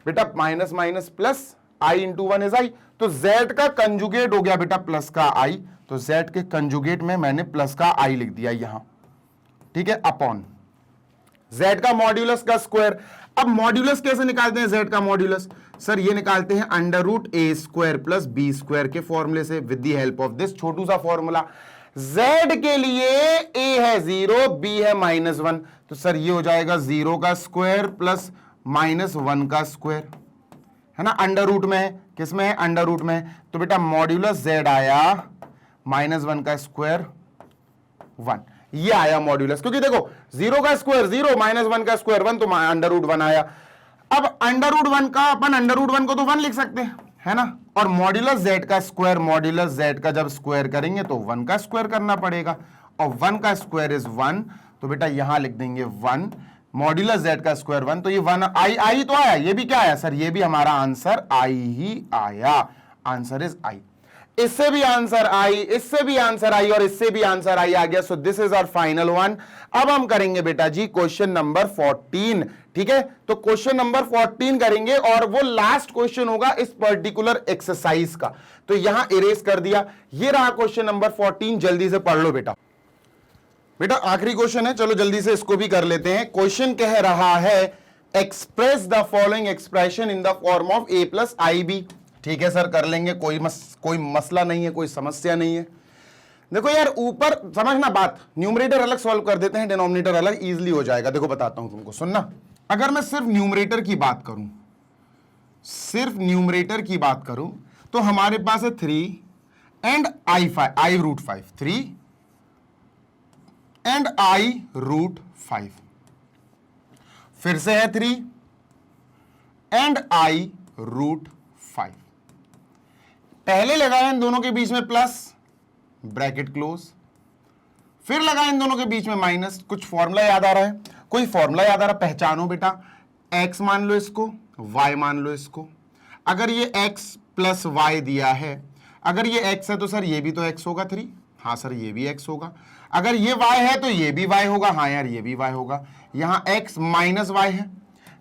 बेटा, minus minus plus, i into 1 is I, तो z का कंजुगेट हो गया बेटा प्लस का आई, तो z के कंजुगेट में मैंने प्लस का आई लिख दिया यहां, ठीक है, अपॉन z का मॉड्यूलस का स्क्वायर। अब मॉड्यूलस कैसे निकालते हैं z का मॉड्यूलस, सर ये निकालते हैं under root A square plus B square के फॉर्मूले से, with the help of this छोटू सा फॉर्मूला। z के लिए a है 0, b है -1, तो सर ये हो जाएगा 0 का स्क्वायर प्लस -1 का स्क्वायर, है ना, अंडर रूट में है, किस में है, अंडर रूट में है, तो बेटा मॉड्यूलस z आया -1 का स्क्वायर 1, ये आया मॉड्यूलस, क्योंकि देखो 0 का स्क्वायर 0, -1 का स्क्वायर 1, तो अंडर रूट 1 आया। अब अंडर रूट 1 का अपन अंडर रूट 1 को तो 1 लिख सकते हैं, है ना, और मॉड्यूलस z का स्क्वायर, मॉड्यूलस z का जब स्क्वायर करेंगे तो 1 का स्क्वायर करना पड़ेगा, और 1 का स्क्वायर इज 1, तो बेटा यहां लिख देंगे 1, मॉड्यूलस z का स्क्वायर 1, तो ये 1 आई तो आया, ये भी क्या आया सर, ये भी हमारा आंसर आई ही आया, आंसर इज आई। इससे भी आंसर आई, इससे भी आंसर आई, और इससे भी आंसर आई आ गया, so this is our final one. अब हम करेंगे बेटा जी क्वेश्चन नंबर 14, ठीक है, तो क्वेश्चन नंबर 14 करेंगे, और वो लास्ट क्वेश्चन होगा इस पर्टिकुलर एक्सरसाइज का, तो यहां इरेज कर दिया, ये रहा क्वेश्चन नंबर 14, जल्दी से पढ़ लो बेटा। बेटा आखिरी क्वेश्चन है, चलो जल्दी से इसको भी कर लेते हैं। क्वेश्चन कह रहा है express the following expression in the form of a plus i b. ठीक है सर, कर लेंगे, कोई मसला नहीं है, कोई समस्या नहीं है। देखो यार, ऊपर समझना बात, न्यूमरेटर अलग सॉल्व कर देते हैं, डिनोमिनेटर अलग, इजीली हो जाएगा। देखो बताता हूं तुमको, सुनना, अगर मैं सिर्फ न्यूमरेटर की बात करूं, सिर्फ न्यूमरेटर की बात करूं, तो हमारे पास है 3 and i root 5, 3 and i root 5, फिर से है 3 एंड आई रूट 5, पहले लगाया इन दोनों के बीच में प्लस, ब्रैकेट क्लोज, फिर लगाया इन दोनों के बीच में माइनस। कुछ फॉर्मूला याद आ रहा है, कोई फॉर्मूला याद आ रहा है, पहचानो बेटा, x मान लो इसको, y मान लो इसको। अगर ये x प्लस वाई दिया है, अगर ये x है तो सर ये भी तो x होगा 3, हाँ सर ये भी x होगा। अगर ये y है तो ये भी y होगा, हाँ यार ये भी y होगा। यहाँ x माइनस y है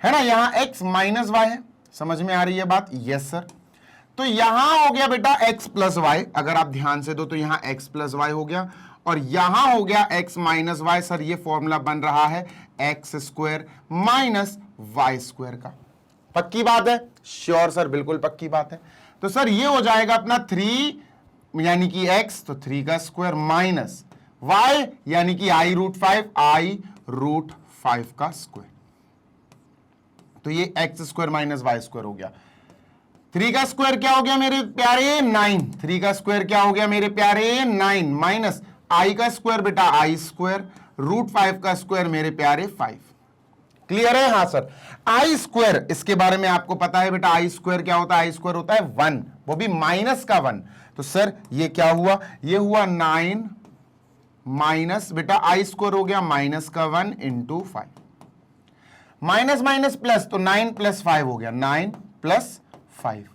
ना, यहाँ x माइनस y है, समझ में आ रही है बात, यस सर। तो यहां हो गया बेटा x प्लस वाई, अगर आप ध्यान से दो तो यहां x प्लस वाई हो गया, और यहां हो गया x माइनस वाई। सर ये फॉर्मूला बन रहा है x square minus y square का। पक्की बात है, श्योर सर, बिल्कुल पक्की बात है। तो सर ये हो जाएगा अपना 3 यानी कि x, तो 3 का स्क्वायर माइनस y यानी कि आई रूट 5, आई रूट 5 का स्क्वायर, तो ये x square minus y square हो गया। 3 का स्क्वायर क्या हो गया मेरे प्यारे 9, 3 का स्क्वायर क्या हो गया मेरे प्यारे 9, माइनस आई का स्क्वायर बेटा आई स्क्वायर, √5 का स्क्वायर मेरे प्यारे 5। क्लियर है? हाँ सर। आई स्क्वायर, इसके बारे में आपको पता है बेटा, आई स्क्वायर क्या होता है? आई स्क्वायर होता है 1, वो भी माइनस का 1। तो सर ये क्या हुआ? ये हुआ 9 माइनस बेटा आई स्क्वायर हो गया माइनस का 1 इंटू 5, माइनस माइनस प्लस, तो 9 + 5 हो गया, 9 + 5।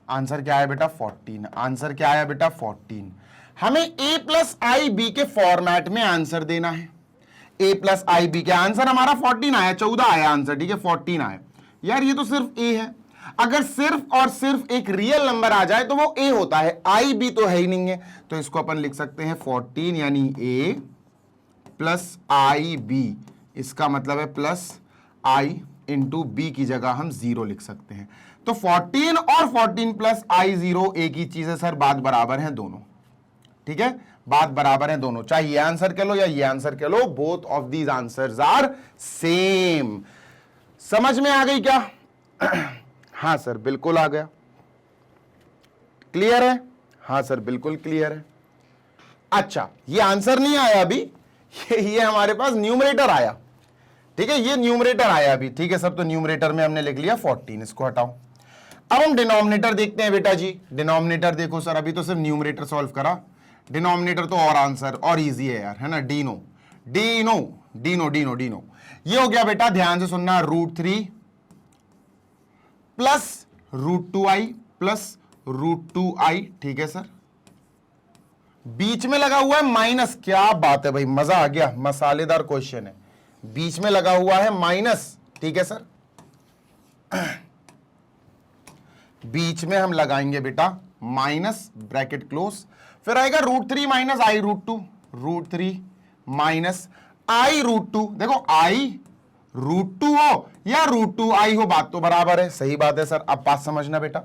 आंसर क्या आया बेटा? 14। आंसर क्या आया बेटा? 14। हमें a + ib के फॉर्मेट में आंसर देना है। a + ib के आंसर हमारा 14 आया, 14 आया आंसर, ठीक है, 14 आया। यार ये तो सिर्फ a है, अगर सिर्फ और सिर्फ एक रियल नंबर आ जाए तो वो a होता है, ib तो है ही नहीं है, तो इसको अपन लिख सकते हैं 14 यानी a + ib। इसका मतलब है प्लस i इंटू b की जगह हम 0 लिख सकते हैं। तो 14 और 14 + i0 एक ही चीज है सर, बात बराबर है दोनों, ठीक है, बात बराबर है दोनों, चाहे ये आंसर कह लो या ये आंसर कह लो, both of these answers are same. समझ में आ गई क्या? हाँ सर बिल्कुल आ गया। क्लियर है? हाँ सर बिल्कुल क्लियर है। अच्छा ये आंसर नहीं आया अभी, ये हमारे पास न्यूमरेटर आया, ठीक है, ये न्यूमरेटर आया अभी, ठीक है सर। तो न्यूमरेटर में हमने लिख लिया 14, इसको हटाओ। अब हम डिनोमिनेटर देखते हैं बेटा जी। डिनोमिनेटर देखो सर, अभी तो सिर्फ न्यूमरेटर सॉल्व करा, डिनोमिनेटर तो और आंसर और इजी है यार, है ना। Dino Dino Dino Dino Dino ये हो गया बेटा, ध्यान से सुनना, √3 + √2i + √2i, ठीक है सर। बीच में लगा हुआ है माइनस, क्या बात है भाई, मजा आ गया, मसालेदार क्वेश्चन है। बीच में लगा हुआ है माइनस, ठीक है सर। बीच में हम लगाएंगे बेटा माइनस, ब्रैकेट क्लोज, फिर आएगा √3 - i √2, √3 - i √2। देखो i √2 हो या √2i हो, बात तो बराबर है, सही बात है सर। अब बात समझना बेटा,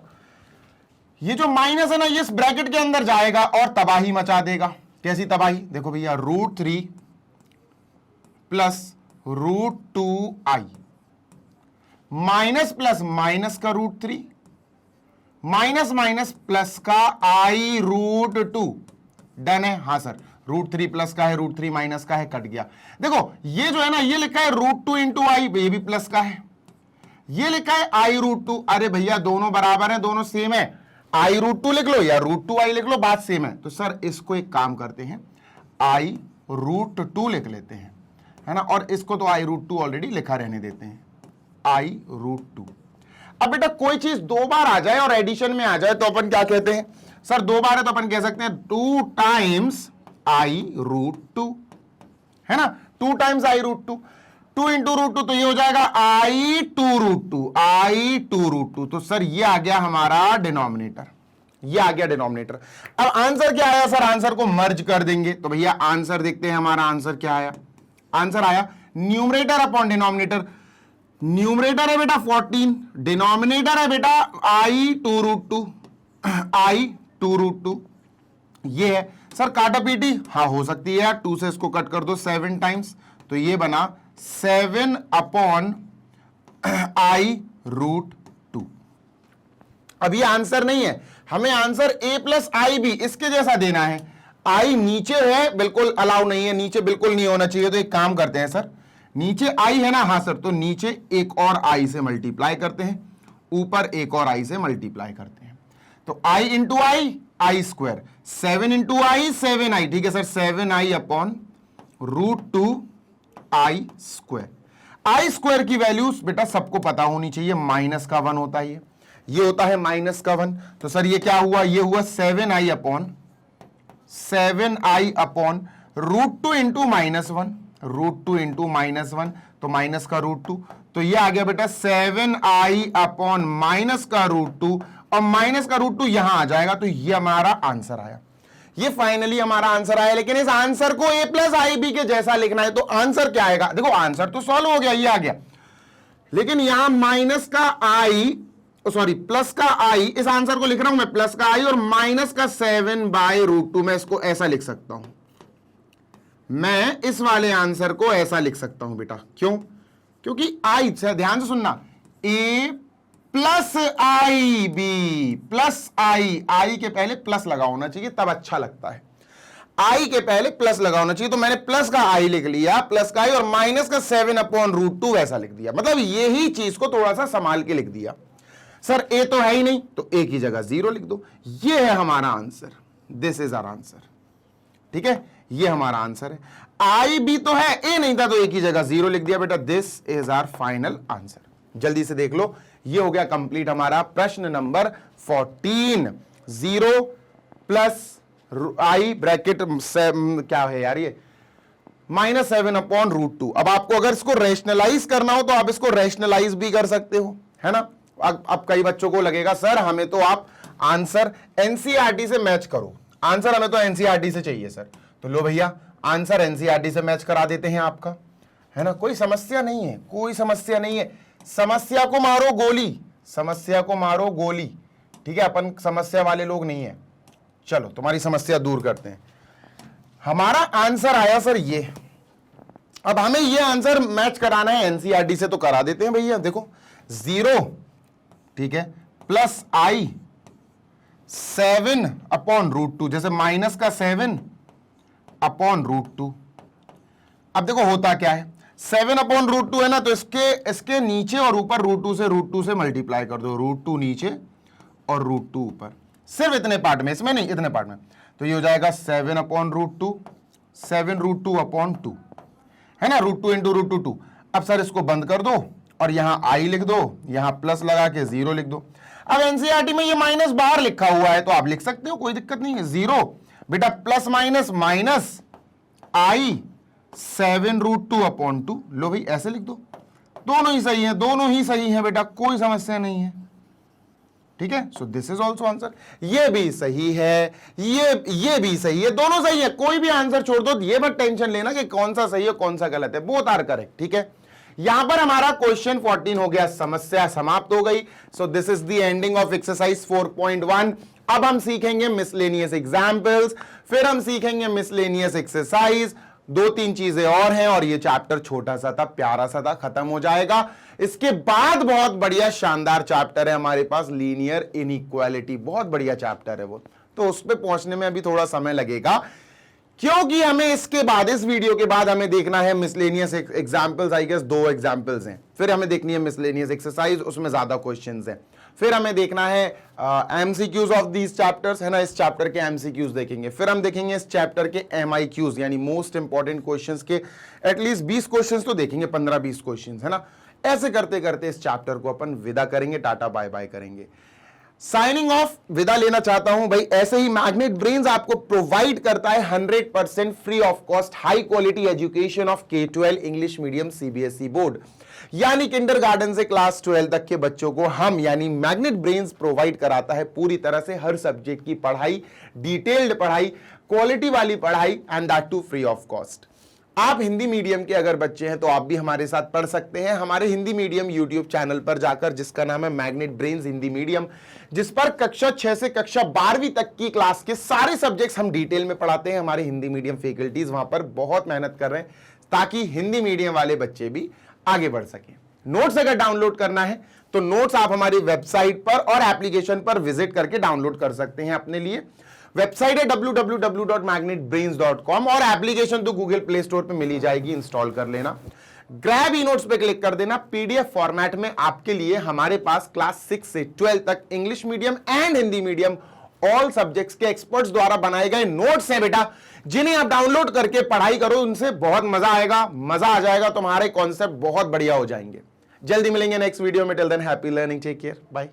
ये जो माइनस है ना, ये इस ब्रैकेट के अंदर जाएगा और तबाही मचा देगा। कैसी तबाही? देखो भैया, √3 + √2i, माइनस प्लस माइनस का √3, माइनस माइनस प्लस का i √2, डन है। हाँ सर, √3 प्लस का है, √3 माइनस का है, कट गया। देखो ये जो है ना, ये लिखा है √2 × i, ये भी प्लस का है, ये लिखा है i √2। अरे भैया दोनों बराबर है, दोनों सेम है, i √2 लिख लो या √2i लिख लो, बात सेम है। तो सर इसको एक काम करते हैं, i √2 लिख लेते हैं, है ना, और इसको तो i √2 ऑलरेडी लिखा रहने देते हैं, i √2। अब बेटा कोई चीज 2 बार आ जाए और एडिशन में आ जाए तो अपन क्या कहते हैं? सर 2 बार है तो अपन कह सकते हैं 2 टाइम्स i √2, है ना, 2 टाइम्स i √2, 2 × √2 तो ये हो जाएगा i 2 √2, i 2 √2। तो सर ये आ गया हमारा डिनोमिनेटर, ये आ गया डिनोमिनेटर। अब आंसर क्या आया सर? आंसर को मर्ज कर देंगे। तो भैया आंसर देखते हैं, हमारा आंसर क्या आया? आंसर आया न्यूमरेटर अपॉन डिनोमिनेटर। न्यूमरेटर है बेटा 14, डिनोमिनेटर है बेटा i 2 √2, i 2 √2, ये है सर। काटा पीटी हाँ हो सकती है यार, 2 से इसको कट कर दो 7 टाइम्स, तो ये बना 7 अपॉन i √2। अब ये आंसर नहीं है, हमें आंसर a + ib इसके जैसा देना है। i नीचे है, बिल्कुल अलाउ नहीं है, नीचे बिल्कुल नहीं होना चाहिए। तो एक काम करते हैं सर, नीचे i है ना, हाँ सर, तो नीचे एक और i से मल्टीप्लाई करते हैं, ऊपर एक और i से मल्टीप्लाई करते हैं। तो i × i, i square, 7 × i 7i, ठीक है sir, 7i upon √2i square. i square की वैल्यूज बेटा सबको पता होनी चाहिए, -1 होता है, ये होता है -1। तो सर ये क्या हुआ? ये हुआ 7i अपॉन √2 × -1, √2 × -1, तो माइनस का √2, तो ये आ गया बेटा 7i अपॉन माइनस का √2, और माइनस का √2 यहां आ जाएगा, तो ये हमारा आंसर आया। ये फाइनली हमारा आंसर आया। लेकिन इस आंसर को a + ib के जैसा लिखना है, तो आंसर क्या आएगा? देखो आंसर तो सॉल्व हो गया, ये आ गया, लेकिन यहां माइनस का i, सॉरी प्लस का i, इस आंसर को लिख रहा हूं मैं प्लस का i और माइनस का 7/√2। मैं इसको ऐसा लिख सकता हूं, मैं इस वाले आंसर को ऐसा लिख सकता हूं बेटा। क्यों? क्योंकि i से ध्यान से सुनना, a + ib, प्लस i के पहले प्लस लगा होना चाहिए, तब अच्छा लगता है। आई के पहले प्लस लगा होना चाहिए, तो मैंने प्लस का आई लिख लिया, प्लस का आई, और माइनस का 7/√2 वैसा लिख दिया। मतलब यही चीज को थोड़ा सा संभाल के लिख दिया। सर ए तो है ही नहीं, तो ए की जगह 0 लिख दो। ये है हमारा answer, this is our answer. ठीक है, ये हमारा आंसर है। आई भी तो है, ए नहीं था, तो ए की जगह 0 लिख दिया बेटा। This is our final answer. जल्दी से देख लो, ये हो गया कंप्लीट हमारा प्रश्न नंबर 14। 0 प्लस आई ब्रैकेट क्या है यार ये, -7/√2। अब आपको अगर इसको रेशनलाइज करना हो तो आप इसको रेशनलाइज भी कर सकते हो, है ना। अब कई बच्चों को लगेगा सर हमें तो आप आंसर एनसीईआरटी से मैच करो, आंसर हमें तो एनसीईआरटी से चाहिए सर। तो लो भैया, आंसर एनसीईआरटी से मैच करा देते हैं आपका, है ना। कोई समस्या नहीं है, कोई समस्या नहीं है। समस्या को मारो गोली, समस्या को मारो गोली। ठीक है, अपन समस्या वाले लोग नहीं है। चलो तुम्हारी समस्या दूर करते हैं। हमारा आंसर आया सर ये। अब हमें ये आंसर मैच कराना है एनसीईआरटी से, तो करा देते हैं भैया। देखो 0, ठीक है, प्लस आई 7/√2, जैसे माइनस का 7/√2। अब देखो होता क्या है, 7/√2 है ना, तो इसके नीचे और ऊपर √2 से मल्टीप्लाई कर दो। √2 नीचे और √2 ऊपर, सिर्फ इतने पार्ट में, इसमें नहीं, इतने पार्ट में। तो ये हो जाएगा 7/√2, 7√2/2, है ना, √2 × √2। अब सर इसको बंद कर दो और यहां आई लिख दो, यहां प्लस लगा के 0 लिख दो। अब एनसीईआरटी में ये माइनस बाहर लिखा हुआ है, तो आप लिख सकते हो, कोई दिक्कत नहीं है। 0 बेटा प्लस माइनस आई 7√2/2। लो भाई ऐसे लिख दो, दोनों ही सही है, दोनों ही सही है बेटा, कोई समस्या नहीं है। ठीक है, सो दिस इज ऑल्सो आंसर। ये भी सही है, ये भी सही है, दोनों सही है। कोई भी आंसर छोड़ दो, ये मत टेंशन लेना कि कौन सा सही है कौन सा गलत है, बोथ आर करेक्ट। ठीक है, यहां पर हमारा क्वेश्चन 14 हो गया, समस्या समाप्त हो गई। सो this is the ending of exercise 4.1। अब हम सीखेंगे मिसलेनियस एग्जाम्पल्स, फिर हम सीखेंगे मिसलेनियस एक्सरसाइज। 2-3 चीजें और हैं, और ये चैप्टर छोटा सा था, प्यारा सा था, खत्म हो जाएगा। इसके बाद बहुत बढ़िया शानदार चैप्टर है हमारे पास, लीनियर इनइक्वालिटी। बहुत बढ़िया चैप्टर है वो, तो उस पे पहुंचने में अभी थोड़ा समय लगेगा, क्योंकि हमें इसके बाद, इस वीडियो के बाद हमें देखना है miscellaneous examples. I guess 2 examples हैं। फिर हमें देखनी है मिसलेनियस एक्सरसाइज, उसमें ज्यादा क्वेश्चंस हैं। फिर हमें देखना है एमसीक्यूज ऑफ दीज चैप्टर्स, है ना, इस चैप्टर के एमसीक्यूज देखेंगे। फिर हम देखेंगे इस चैप्टर के एमआईक्यूज, यानी मोस्ट इंपॉर्टेंट क्वेश्चंस के एटलीस्ट 20 क्वेश्चंस तो देखेंगे, 15-20 क्वेश्चंस, है ना। ऐसे करते करते इस चैप्टर को अपन विदा करेंगे, टाटा बाय बाय करेंगे। साइनिंग ऑफ, विदा लेना चाहता हूं भाई। ऐसे ही मैग्नेट ब्रेन्स आपको प्रोवाइड करता है 100% free of cost high quality education of K-12 English medium CBSE board, यानी किंडरगार्टन से क्लास 12 तक के बच्चों को हम, यानी मैग्नेट ब्रेन्स प्रोवाइड कराता है पूरी तरह से हर सब्जेक्ट की पढ़ाई, डिटेल्ड पढ़ाई, क्वालिटी वाली पढ़ाई, and that too free of cost. आप हिंदी मीडियम के अगर बच्चे हैं तो आप भी हमारे साथ पढ़ सकते हैं हमारे हिंदी मीडियम यूट्यूब चैनल पर जाकर, जिसका नाम है मैग्नेट ब्रेन्स हिंदी मीडियम, जिस पर कक्षा 6 से कक्षा 12वीं तक की क्लास के सारे सब्जेक्ट्स हम डिटेल में पढ़ाते हैं। हमारे हिंदी मीडियम फैकल्टीज वहां पर बहुत मेहनत कर रहे हैं ताकि हिंदी मीडियम वाले बच्चे भी आगे बढ़ सके। नोट्स अगर डाउनलोड करना है तो नोट्स आप हमारी वेबसाइट पर और एप्लीकेशन पर विजिट करके डाउनलोड कर सकते हैं अपने लिए। वेबसाइट है www.magnetbrains.com और एप्लीकेशन तो गूगल प्ले स्टोर पे मिली जाएगी, इंस्टॉल कर लेना। ग्रैब ई नोट्स पे क्लिक कर देना। पीडीएफ फॉर्मेट में आपके लिए हमारे पास क्लास 6 से 12 तक English medium and Hindi medium all subjects के एक्सपर्ट्स द्वारा बनाए गए नोट्स हैं बेटा, जिन्हें आप डाउनलोड करके पढ़ाई करो। उनसे बहुत मजा आएगा, मजा आ जाएगा, तुम्हारे कॉन्सेप्ट बहुत बढ़िया हो जाएंगे। जल्दी मिलेंगे नेक्स्ट वीडियो में। Till then happy learning, take care, bye.